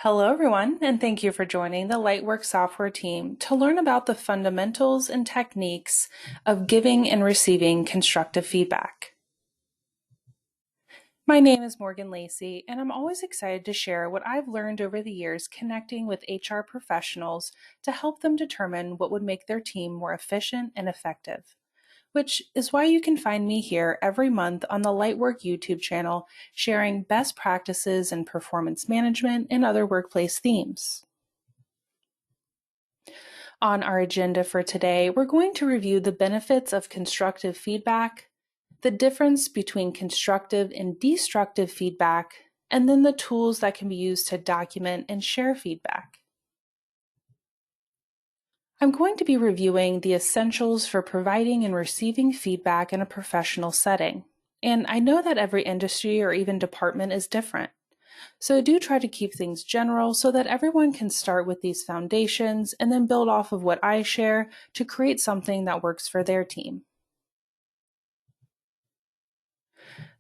Hello, everyone, and thank you for joining the LightWork software team to learn about the fundamentals and techniques of giving and receiving constructive feedback. My name is Morgan Lacey, and I'm always excited to share what I've learned over the years connecting with HR professionals to help them determine what would make their team more efficient and effective, which is why you can find me here every month on the LightWork YouTube channel sharing best practices in performance management and other workplace themes. On our agenda for today, we're going to review the benefits of constructive feedback, the difference between constructive and destructive feedback, and then the tools that can be used to document and share feedback. I'm going to be reviewing the essentials for providing and receiving feedback in a professional setting. And I know that every industry or even department is different. So do try to keep things general so that everyone can start with these foundations and then build off of what I share to create something that works for their team.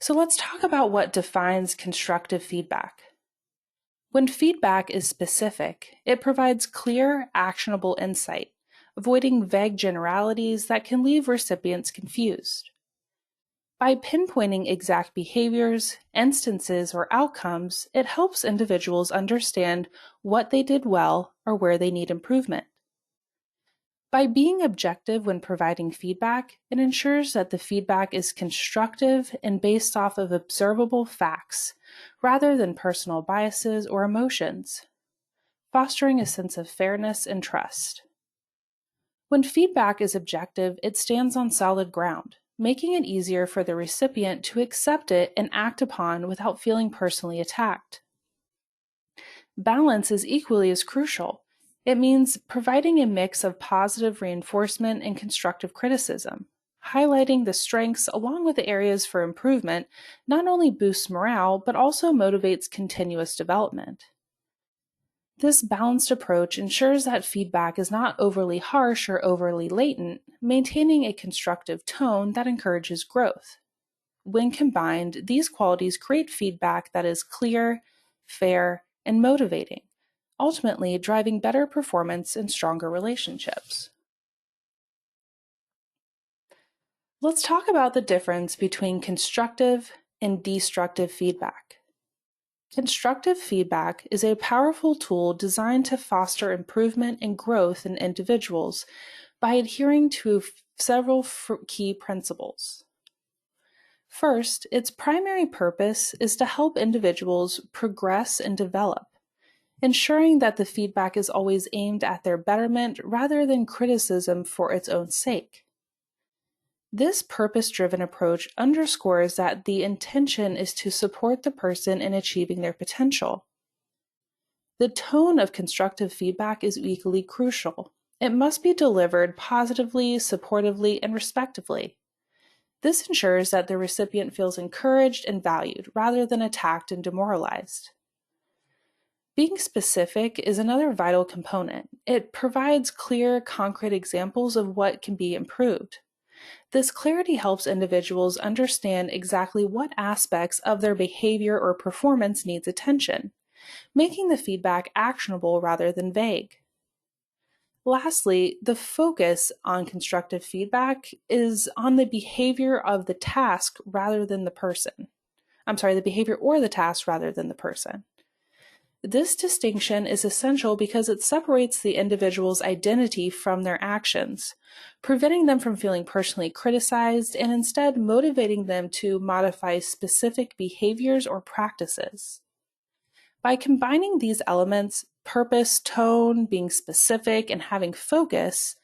So let's talk about what defines constructive feedback. When feedback is specific, it provides clear, actionable insight, avoiding vague generalities that can leave recipients confused. By pinpointing exact behaviors, instances, or outcomes, it helps individuals understand what they did well or where they need improvement. By being objective when providing feedback, it ensures that the feedback is constructive and based off of observable facts, rather than personal biases or emotions, fostering a sense of fairness and trust. When feedback is objective, it stands on solid ground, making it easier for the recipient to accept it and act upon without feeling personally attacked. Balance is equally as crucial. It means providing a mix of positive reinforcement and constructive criticism. Highlighting the strengths along with the areas for improvement not only boosts morale, but also motivates continuous development. This balanced approach ensures that feedback is not overly harsh or overly latent, maintaining a constructive tone that encourages growth. When combined, these qualities create feedback that is clear, fair, and motivating, ultimately driving better performance and stronger relationships. Let's talk about the difference between constructive and destructive feedback. Constructive feedback is a powerful tool designed to foster improvement and growth in individuals by adhering to several key principles. First, its primary purpose is to help individuals progress and develop, ensuring that the feedback is always aimed at their betterment rather than criticism for its own sake. This purpose-driven approach underscores that the intention is to support the person in achieving their potential. The tone of constructive feedback is equally crucial. It must be delivered positively, supportively, and respectfully. This ensures that the recipient feels encouraged and valued rather than attacked and demoralized. Being specific is another vital component. It provides clear, concrete examples of what can be improved. This clarity helps individuals understand exactly what aspects of their behavior or performance needs attention, making the feedback actionable rather than vague. Lastly, the focus on constructive feedback is on the behavior of the task rather than the person. The behavior or the task rather than the person. This distinction is essential because it separates the individual's identity from their actions, preventing them from feeling personally criticized and instead motivating them to modify specific behaviors or practices. By combining these elements, purpose, tone, being specific, and having focus,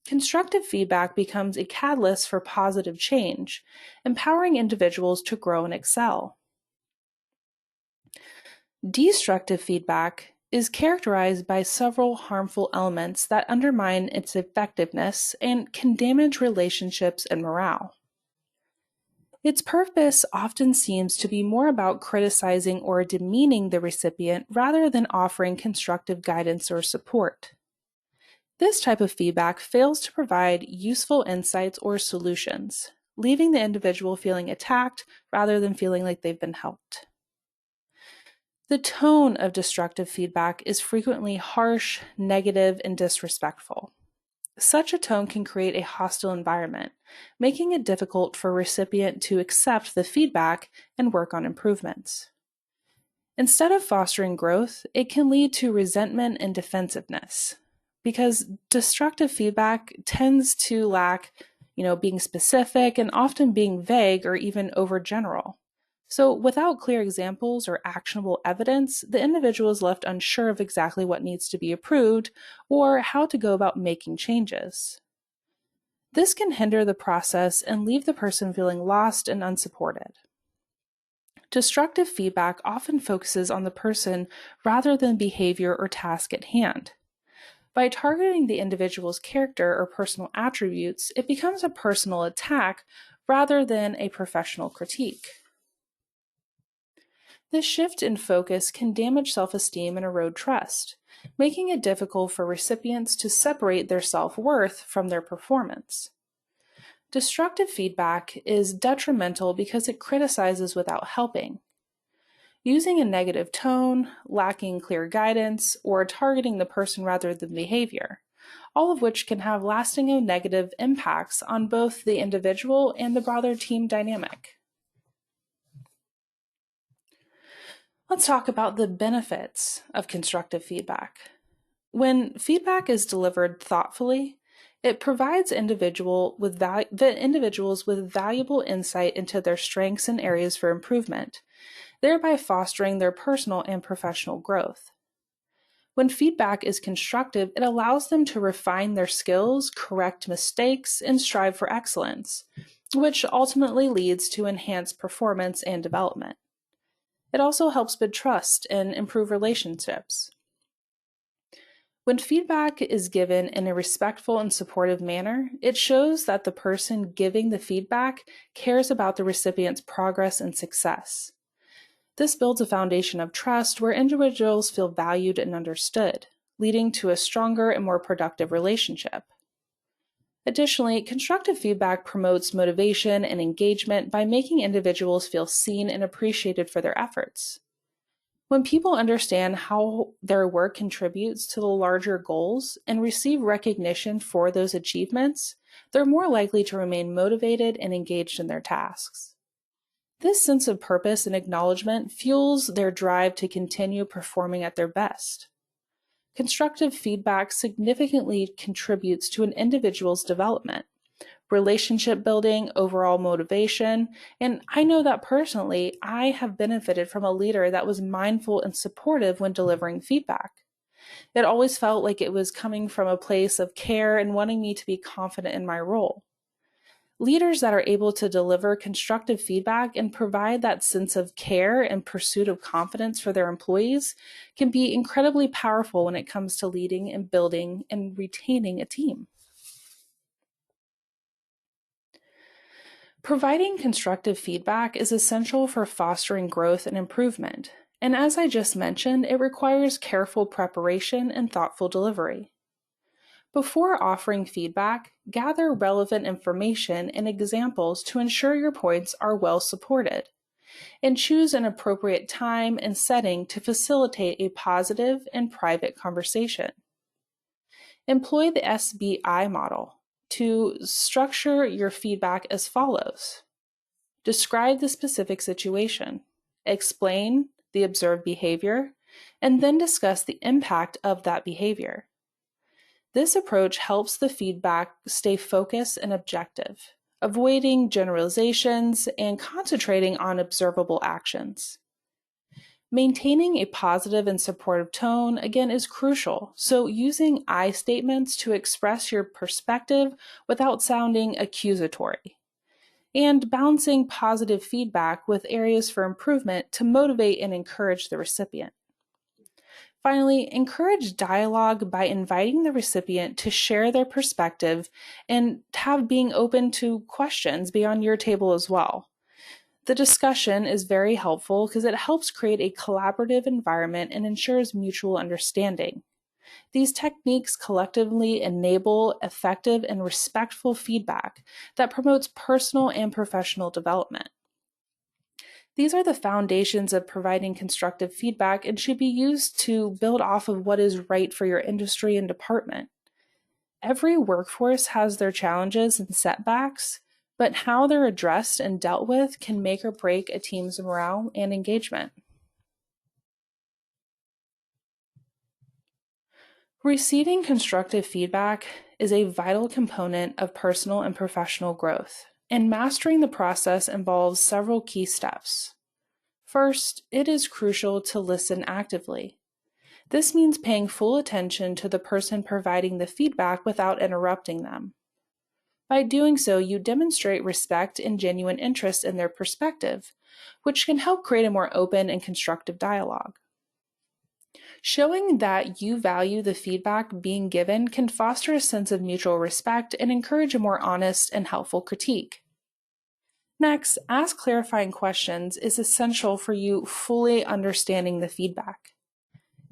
constructive feedback becomes a catalyst for positive change, empowering individuals to grow and excel. Destructive feedback is characterized by several harmful elements that undermine its effectiveness and can damage relationships and morale. Its purpose often seems to be more about criticizing or demeaning the recipient rather than offering constructive guidance or support. This type of feedback fails to provide useful insights or solutions, leaving the individual feeling attacked rather than feeling like they've been helped. The tone of destructive feedback is frequently harsh, negative, and disrespectful. Such a tone can create a hostile environment, making it difficult for a recipient to accept the feedback and work on improvements. Instead of fostering growth, it can lead to resentment and defensiveness because destructive feedback tends to lack, being specific and often being vague or even overgeneral. So, without clear examples or actionable evidence, the individual is left unsure of exactly what needs to be improved or how to go about making changes. This can hinder the process and leave the person feeling lost and unsupported. Destructive feedback often focuses on the person rather than behavior or task at hand. By targeting the individual's character or personal attributes, it becomes a personal attack rather than a professional critique. This shift in focus can damage self-esteem and erode trust, making it difficult for recipients to separate their self-worth from their performance. Destructive feedback is detrimental because it criticizes without helping. Using a negative tone, lacking clear guidance, or targeting the person rather than behavior, all of which can have lasting and negative impacts on both the individual and the broader team dynamic. Let's talk about the benefits of constructive feedback. When feedback is delivered thoughtfully, it provides the individuals with valuable insight into their strengths and areas for improvement, thereby fostering their personal and professional growth. When feedback is constructive, it allows them to refine their skills, correct mistakes, and strive for excellence, which ultimately leads to enhanced performance and development. It also helps build trust and improve relationships. When feedback is given in a respectful and supportive manner, it shows that the person giving the feedback cares about the recipient's progress and success. This builds a foundation of trust where individuals feel valued and understood, leading to a stronger and more productive relationship. Additionally, constructive feedback promotes motivation and engagement by making individuals feel seen and appreciated for their efforts. When people understand how their work contributes to the larger goals and receive recognition for those achievements, they're more likely to remain motivated and engaged in their tasks. This sense of purpose and acknowledgement fuels their drive to continue performing at their best. Constructive feedback significantly contributes to an individual's development, relationship building, overall motivation, and I know that personally, I have benefited from a leader that was mindful and supportive when delivering feedback. It always felt like it was coming from a place of care and wanting me to be confident in my role. Leaders that are able to deliver constructive feedback and provide that sense of care and pursuit of confidence for their employees can be incredibly powerful when it comes to leading and building and retaining a team. Providing constructive feedback is essential for fostering growth and improvement, and as I just mentioned, it requires careful preparation and thoughtful delivery. Before offering feedback, gather relevant information and examples to ensure your points are well supported, and choose an appropriate time and setting to facilitate a positive and private conversation. Employ the SBI model to structure your feedback as follows. Describe the specific situation, explain the observed behavior, and then discuss the impact of that behavior. This approach helps the feedback stay focused and objective, avoiding generalizations and concentrating on observable actions. Maintaining a positive and supportive tone, again, is crucial, so using I statements to express your perspective without sounding accusatory, and balancing positive feedback with areas for improvement to motivate and encourage the recipient. Finally, encourage dialogue by inviting the recipient to share their perspective and being open to questions beyond your table as well. The discussion is very helpful because it helps create a collaborative environment and ensures mutual understanding. These techniques collectively enable effective and respectful feedback that promotes personal and professional development. These are the foundations of providing constructive feedback and should be used to build off of what is right for your industry and department. Every workforce has their challenges and setbacks, but how they're addressed and dealt with can make or break a team's morale and engagement. Receiving constructive feedback is a vital component of personal and professional growth, and mastering the process involves several key steps. First, it is crucial to listen actively. This means paying full attention to the person providing the feedback without interrupting them. By doing so, you demonstrate respect and genuine interest in their perspective, which can help create a more open and constructive dialogue. Showing that you value the feedback being given can foster a sense of mutual respect and encourage a more honest and helpful critique. Next, ask clarifying questions is essential for you fully understanding the feedback.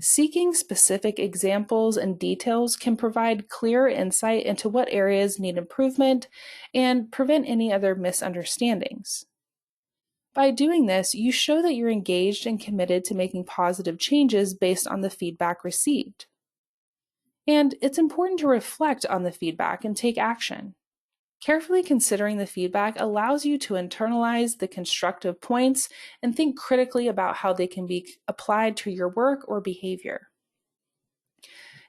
Seeking specific examples and details can provide clear insight into what areas need improvement and prevent any other misunderstandings. By doing this, you show that you're engaged and committed to making positive changes based on the feedback received. And it's important to reflect on the feedback and take action. Carefully considering the feedback allows you to internalize the constructive points and think critically about how they can be applied to your work or behavior.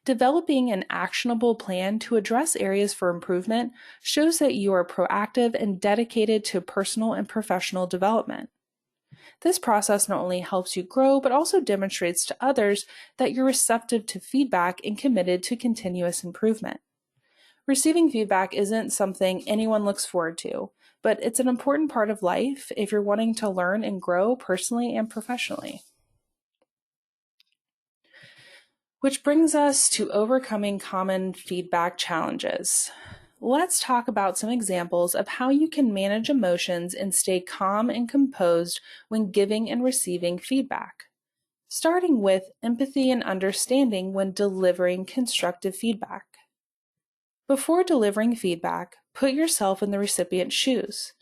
Developing an actionable plan to address areas for improvement shows that you are proactive and dedicated to personal and professional development. This process not only helps you grow, but also demonstrates to others that you're receptive to feedback and committed to continuous improvement. Receiving feedback isn't something anyone looks forward to, but it's an important part of life if you're wanting to learn and grow personally and professionally. Which brings us to overcoming common feedback challenges. Let's talk about some examples of how you can manage emotions and stay calm and composed when giving and receiving feedback. Starting with empathy and understanding when delivering constructive feedback. Before delivering feedback, put yourself in the recipient's shoes.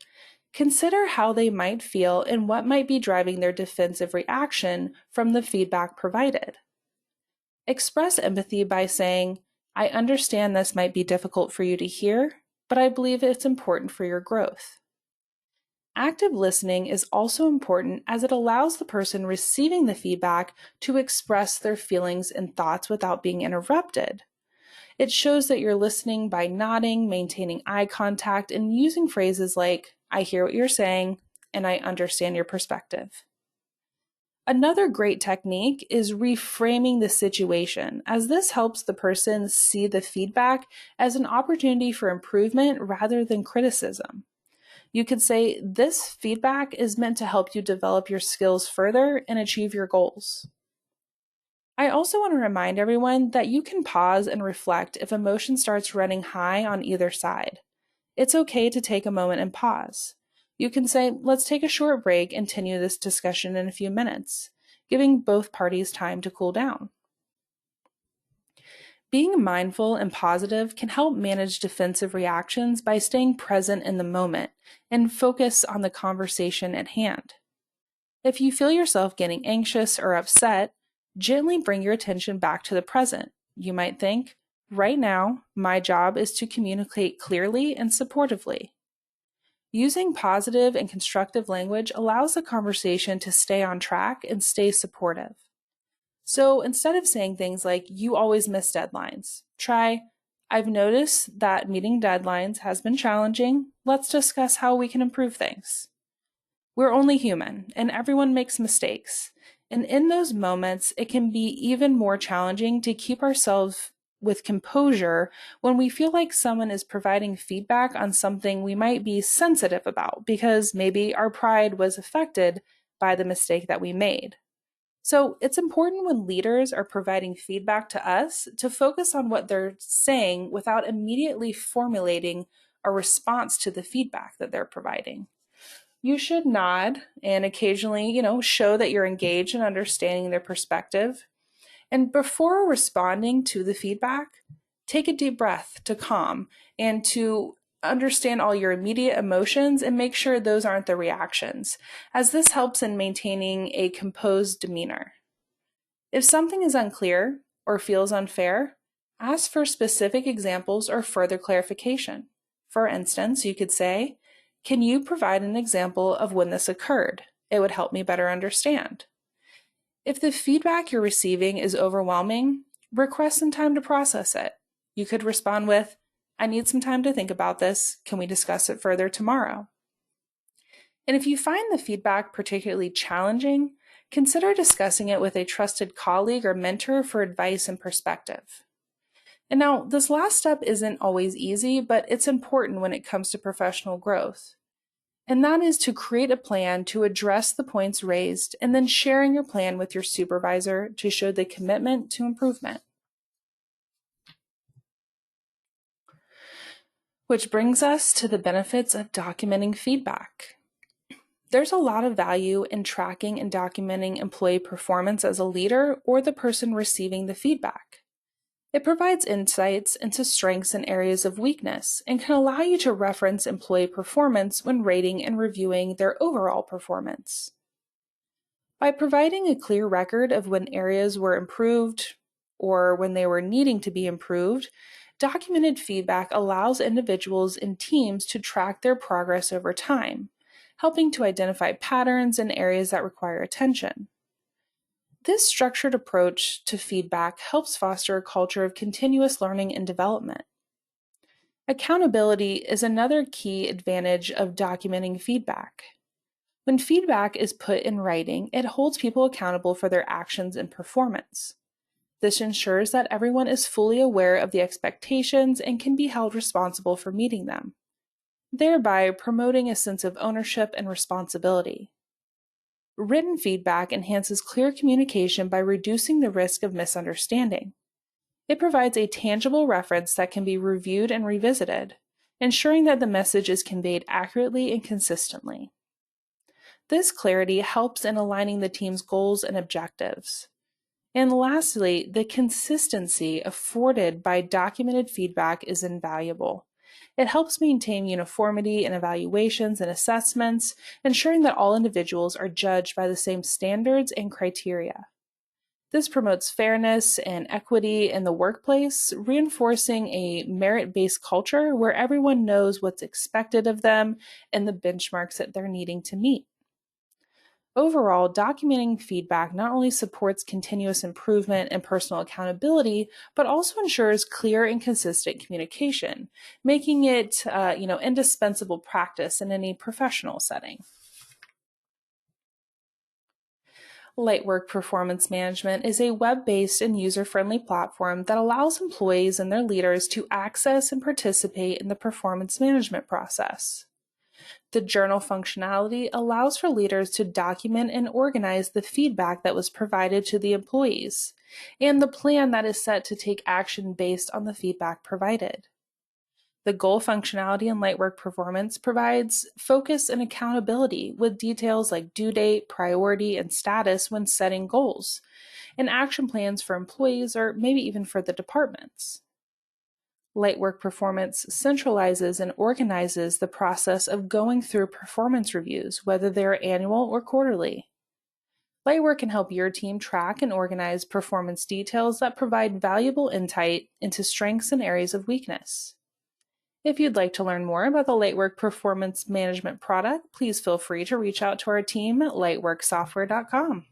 Consider how they might feel and what might be driving their defensive reaction from the feedback provided. Express empathy by saying, "I understand this might be difficult for you to hear, but I believe it's important for your growth." Active listening is also important as it allows the person receiving the feedback to express their feelings and thoughts without being interrupted. It shows that you're listening by nodding, maintaining eye contact, and using phrases like, "I hear what you're saying," and "I understand your perspective." Another great technique is reframing the situation, as this helps the person see the feedback as an opportunity for improvement rather than criticism. You could say, "This feedback is meant to help you develop your skills further and achieve your goals." I also want to remind everyone that you can pause and reflect if emotion starts running high on either side. It's okay to take a moment and pause. You can say, "Let's take a short break and continue this discussion in a few minutes," giving both parties time to cool down. Being mindful and positive can help manage defensive reactions by staying present in the moment and focus on the conversation at hand. If you feel yourself getting anxious or upset, gently bring your attention back to the present. You might think, "Right now, my job is to communicate clearly and supportively." Using positive and constructive language allows the conversation to stay on track and stay supportive. So instead of saying things like, "You always miss deadlines," try, "I've noticed that meeting deadlines has been challenging. Let's discuss how we can improve things." We're only human, and everyone makes mistakes. And in those moments, it can be even more challenging to keep ourselves with composure when we feel like someone is providing feedback on something we might be sensitive about because maybe our pride was affected by the mistake that we made. So it's important when leaders are providing feedback to us to focus on what they're saying without immediately formulating a response to the feedback that they're providing. You should nod and occasionally, show that you're engaged in understanding their perspective. And before responding to the feedback, take a deep breath to calm and to understand all your immediate emotions and make sure those aren't the reactions, as this helps in maintaining a composed demeanor. If something is unclear or feels unfair, ask for specific examples or further clarification. For instance, you could say, "Can you provide an example of when this occurred? It would help me better understand." If the feedback you're receiving is overwhelming, request some time to process it. You could respond with, "I need some time to think about this. Can we discuss it further tomorrow?" And if you find the feedback particularly challenging, consider discussing it with a trusted colleague or mentor for advice and perspective. And now, this last step isn't always easy, but it's important when it comes to professional growth. And that is to create a plan to address the points raised and then sharing your plan with your supervisor to show the commitment to improvement. Which brings us to the benefits of documenting feedback. There's a lot of value in tracking and documenting employee performance as a leader or the person receiving the feedback. It provides insights into strengths and areas of weakness and can allow you to reference employee performance when rating and reviewing their overall performance. By providing a clear record of when areas were improved or when they were needing to be improved, documented feedback allows individuals and teams to track their progress over time, helping to identify patterns and areas that require attention. This structured approach to feedback helps foster a culture of continuous learning and development. Accountability is another key advantage of documenting feedback. When feedback is put in writing, it holds people accountable for their actions and performance. This ensures that everyone is fully aware of the expectations and can be held responsible for meeting them, thereby promoting a sense of ownership and responsibility. Written feedback enhances clear communication by reducing the risk of misunderstanding. It provides a tangible reference that can be reviewed and revisited, ensuring that the message is conveyed accurately and consistently. This clarity helps in aligning the team's goals and objectives. And lastly, the consistency afforded by documented feedback is invaluable. It helps maintain uniformity in evaluations and assessments, ensuring that all individuals are judged by the same standards and criteria. This promotes fairness and equity in the workplace, reinforcing a merit-based culture where everyone knows what's expected of them and the benchmarks that they're needing to meet. Overall, documenting feedback not only supports continuous improvement and personal accountability, but also ensures clear and consistent communication, making it indispensable practice in any professional setting. LightWork Performance Management is a web-based and user-friendly platform that allows employees and their leaders to access and participate in the performance management process. The journal functionality allows for leaders to document and organize the feedback that was provided to the employees and the plan that is set to take action based on the feedback provided. The goal functionality in LightWork Performance provides focus and accountability with details like due date, priority, and status when setting goals, and action plans for employees or maybe even for the departments. LightWork Performance centralizes and organizes the process of going through performance reviews, whether they're annual or quarterly. LightWork can help your team track and organize performance details that provide valuable insight into strengths and areas of weakness. If you'd like to learn more about the LightWork Performance Management product, please feel free to reach out to our team at lightworksoftware.com.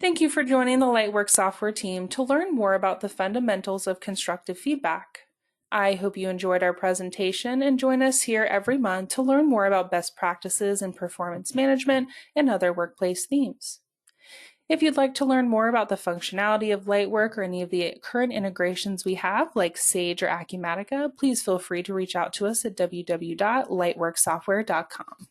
Thank you for joining the LightWork software team to learn more about the fundamentals of constructive feedback. I hope you enjoyed our presentation and join us here every month to learn more about best practices in performance management and other workplace themes. If you'd like to learn more about the functionality of LightWork or any of the current integrations we have, like Sage or Acumatica, please feel free to reach out to us at www.lightworksoftware.com.